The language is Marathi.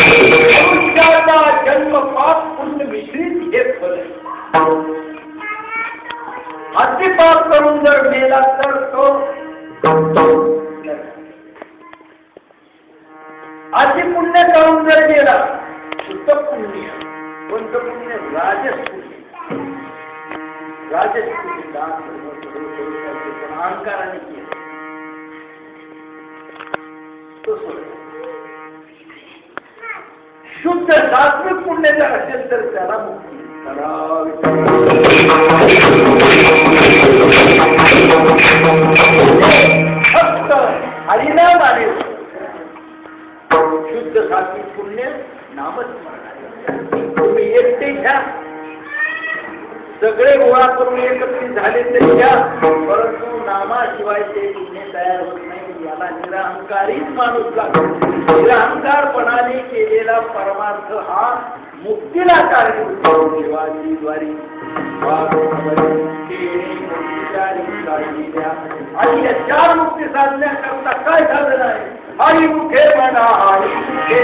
मनुष्याचा जन्म पाप पुण्य मिश्रित हे फल अति पाप करून जर मेला तर तो अति पुण्य करून जर गेला शुद्ध पुण्य कोणतं पुण्य राजस पुण्य राजस पुण्य दान अहंकाराने केलं तो शुद्ध सात्विक पुण्य जर असेल तर त्याला मुक्ती फक्त हरिनाम आले शुद्ध सात्विक पुण्य नामस्मरण तुम्ही एकटे घ्या सगळे गोळा करून एकत्रित झाले तर घ्या परंतु नामाशिवाय ते पुण्य तयार होत नाही याला निरहंकारीच माणूस लागतो निरहंकारपणाने केलेला परमार्थ हा मुक्तीला कारणीभूत शिवाजी द्वारी आणि या चार मुक्ती साधण्याकरता काय झालं नाही हरी मुखे म्हणा हरी मुखे